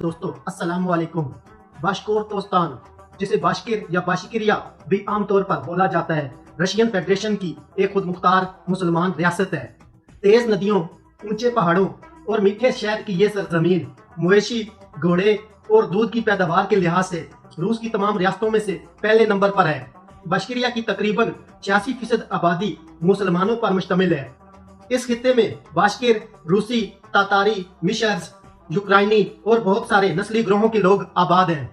دوستو السلام علیکم۔ باشکورتوستان، جسے باشکر یا باشکریا بھی عام طور پر بولا جاتا ہے، رشین فیڈریشن کی ایک خود مختار مسلمان ریاست ہے۔ تیز ندیوں، اونچے پہاڑوں اور میٹھے شہد کی یہ سرزمین مویشی، گھوڑے اور دودھ کی پیداوار کے لحاظ سے روس کی تمام ریاستوں میں سے پہلے نمبر پر ہے۔ باشکریا کی تقریباً 86% آبادی مسلمانوں پر مشتمل ہے۔ اس خطے میں باشکر، روسی، تاتاری، مشرز، یوکرائنی اور بہت سارے نسلی گروہوں کے لوگ آباد ہیں۔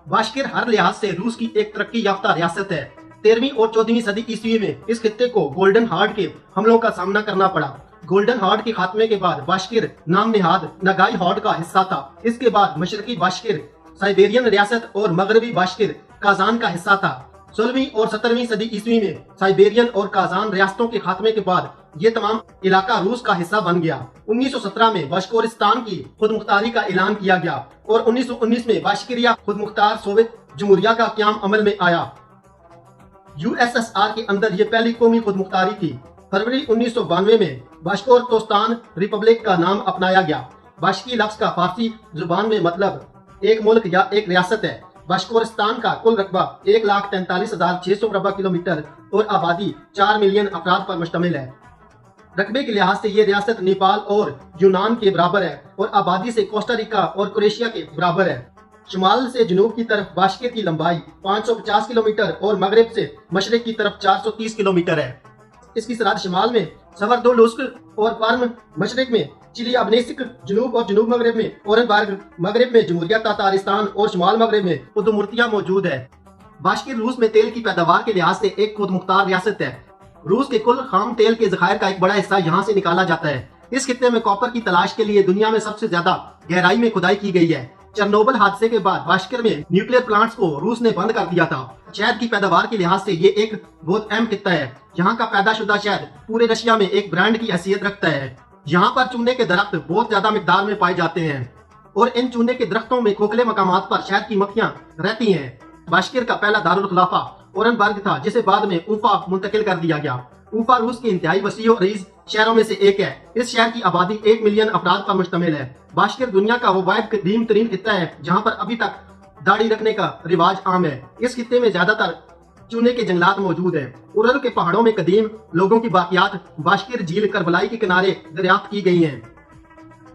باشکر ہر لحاظ سے روس کی ایک ترقی یافتہ ریاست ہے۔ 13ویں اور 14ویں صدی عیسوی میں اس خطے کو گولڈن ہارڈ کے حملوں کا سامنا کرنا پڑا۔ گولڈن ہارڈ کے خاتمے کے بعد باشکر نام نہاد نگائی ہارڈ کا حصہ تھا۔ اس کے بعد مشرقی باشکر سائبیرین ریاست اور مغربی باشکر کازان کا حصہ تھا۔ 16ویں اور 17ویں صدی عیسوی میں سائبیرین اور کازان ریاستوں کے خاتمے کے بعد یہ تمام علاقہ روس کا حصہ بن گیا۔ 1917 میں باشکورستان کی خود مختاری کا اعلان کیا گیا اور 1919 میں باشکریا خود مختار سوویت جمہوریہ کا قیام عمل میں آیا۔ USSR کے اندر یہ پہلی قومی خود مختاری تھی۔ فروری 1992 میں باشکورتوستان ریپبلک کا نام اپنایا گیا۔ باشکی لفظ کا فارسی زبان میں مطلب ایک ملک یا ایک ریاست ہے۔ باشکورستان کا کل رقبہ 1,43,600 مربع کلومیٹر اور آبادی 4 ملین افراد پر مشتمل ہے۔ رقبے کے لحاظ سے یہ ریاست نیپال اور یونان کے برابر ہے اور آبادی سے کوسٹا ریکا اور کروشیا کے برابر ہے۔ شمال سے جنوب کی طرف باشکر کی لمبائی 550 کلومیٹر اور مغرب سے مشرق کی طرف 430 کلومیٹر ہے۔ اس کی سرحد شمال میں سوردولوسک اور پرم، مشرق میں چیلیابنسک، جنوب اور جنوب مغرب میں اورنبرگ، مغرب میں جمہوریہ تاتارستان اور شمال مغرب میں ادمورتیا موجود ہے۔ باشکر روس میں تیل کی پیداوار کے لحاظ سے ایک خود مختار ریاست ہے۔ روس کے کل خام تیل کے ذخائر کا ایک بڑا حصہ یہاں سے نکالا جاتا ہے۔ اس خطے میں کاپر کی تلاش کے لیے دنیا میں سب سے زیادہ گہرائی میں کھدائی کی گئی ہے۔ چرنوبل حادثے کے بعد باشکر میں نیوکلیر پلانٹس کو روس نے بند کر دیا تھا۔ شہد کی پیداوار کے لحاظ سے یہ ایک بہت اہم خطہ ہے۔ یہاں کا پیدا شدہ شہد پورے رشیا میں ایک برانڈ کی حیثیت رکھتا ہے۔ یہاں پر چونے کے درخت بہت زیادہ مقدار میں پائے جاتے ہیں اور ان چونے کے درختوں میں کھوکھلے مقامات پر شہد کی مکھیاں رہتی ہیں۔ باشکر کا پہلا دارالخلافہ اورنبرگ تھا، جسے بعد میں اوفا منتقل کر دیا گیا۔ اوفا روس کے انتہائی وسیع و عریض شہروں میں سے ایک ہے۔ اس شہر کی آبادی 1 ملین افراد پر مشتمل ہے۔ باشکر دنیا کا وہ واحد قدیم ترین خطہ ہے جہاں پر ابھی تک داڑھی رکھنے کا رواج عام ہے۔ اس خطے میں زیادہ تر چونے کے جنگلات موجود ہیں۔ ارل کے پہاڑوں میں قدیم لوگوں کی باقیات باشکر جھیل کربلائی کے کنارے دریافت کی گئی ہیں۔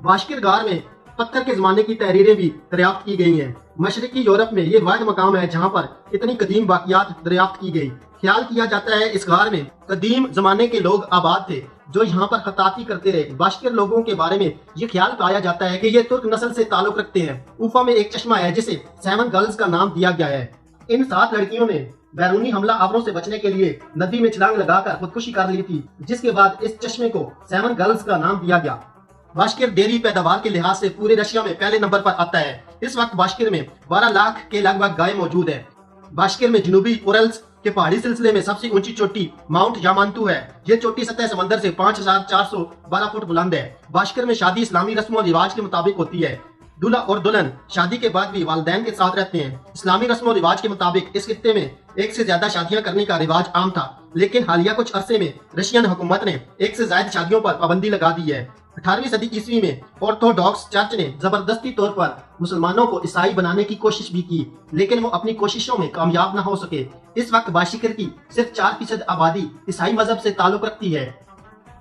باشکر غار میں پتھر کے زمانے کی تحریریں بھی دریافت کی گئی ہیں۔ مشرقی یورپ میں یہ واحد مقام ہے جہاں پر اتنی قدیم باقیات دریافت کی گئی۔ خیال کیا جاتا ہے اس غار میں قدیم زمانے کے لوگ آباد تھے جو یہاں پر خطاطی کرتے رہے۔ باشکر لوگوں کے بارے میں یہ خیال پایا جاتا ہے کہ یہ ترک نسل سے تعلق رکھتے ہیں۔ اوفا میں ایک چشمہ ہے جسے 7 گرلز کا نام دیا گیا ہے۔ ان 7 لڑکیوں نے بیرونی حملہ آوروں سے بچنے کے لیے ندی میں چھلانگ لگا کر خودکشی کر لی تھی، جس کے بعد اس چشمے کو 7 گرلز کا نام دیا گیا۔ باشکر ڈیری پیداوار کے لحاظ سے پورے رشیا میں پہلے نمبر پر آتا ہے۔ اس وقت باشکر میں 12 لاکھ کے لگ بھگ گائے موجود ہیں۔ باشکر میں جنوبی اورلس کے پہاڑی سلسلے میں سب سے اونچی چوٹی ماؤنٹ یامانتو ہے۔ یہ چوٹی سطح سمندر سے 5412 فٹ بلند ہے۔ باشکر میں شادی اسلامی رسم و رواج کے مطابق ہوتی ہے۔ دلہا اور دلہن شادی کے بعد بھی والدین کے ساتھ رہتے ہیں۔ اسلامی رسم و رواج کے مطابق اس خطے میں ایک سے زیادہ شادیاں کرنے کا رواج عام تھا، لیکن حالیہ کچھ عرصے میں رشین حکومت نے ایک سے زائد شادیوں پر پابندی لگا دی ہے۔ 18ویں صدی عیسوی میں آرتھوڈاکس چرچ نے زبردستی طور پر مسلمانوں کو عیسائی بنانے کی کوشش بھی کی، لیکن وہ اپنی کوششوں میں کامیاب نہ ہو سکے۔ اس وقت باشکر کی صرف 4% آبادی عیسائی مذہب سے تعلق رکھتی ہے۔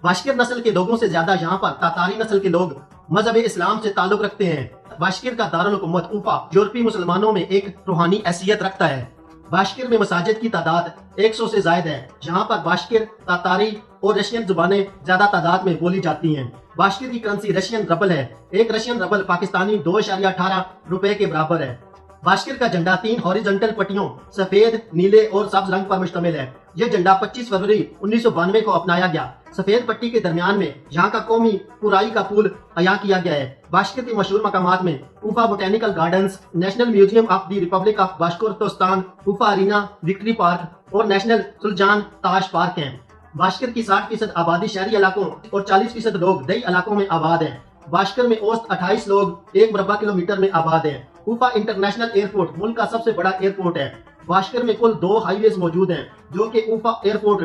باشکر نسل کے لوگوں سے زیادہ یہاں پر تاتاری نسل کے لوگ مذہب اسلام سے تعلق رکھتے ہیں۔ باشکر کا دارالحکومت اوفا یورپی مسلمانوں میں ایک روحانی حیثیت رکھتا ہے۔ باشکر میں مساجد کی تعداد 100 سے زائد ہے، جہاں پر باشکر، تاتاری اور رشین زبانیں زیادہ تعداد میں بولی جاتی ہیں۔ باشکر کی کرنسی رشین ربل ہے۔ ایک رشین ربل پاکستانی 2.18 روپے کے برابر ہے۔ باشکر کا جھنڈا 3 ہاریزونٹل پٹیوں سفید، نیلے اور سبز رنگ پر مشتمل ہے۔ یہ جھنڈا 25 فروری 1992 کو اپنایا گیا۔ سفید پٹی کے درمیان میں یہاں کا قومی پورائی کا پھول عیاں کیا گیا ہے۔ باشکر کے مشہور مقامات میں Ufa botanical gardens, national museum of the republic of Bashkortostan, Ufa arena, victory park اور نیشنل سلجان تاش پارک ہیں۔ باشکر کی 60% آبادی شہری علاقوں اور 40% لوگ دیہی علاقوں میں آباد ہیں۔ باشکر میں اوسط 28 لوگ 1 مربع کلومیٹر میں آباد ہیں۔ اوفا انٹرنیشنل ایئرپورٹ ملک کا سب سے بڑا ایئرپورٹ ہے۔ باشکر میں کل 2 ہائی ویز موجود ہیں جو کہ اوفا ایئرپورٹ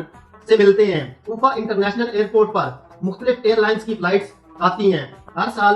سے ملتے ہیں۔ اوفا انٹرنیشنل ایئرپورٹ پر مختلف ایئر لائنز کی فلائٹس آتی ہیں۔ ہر سال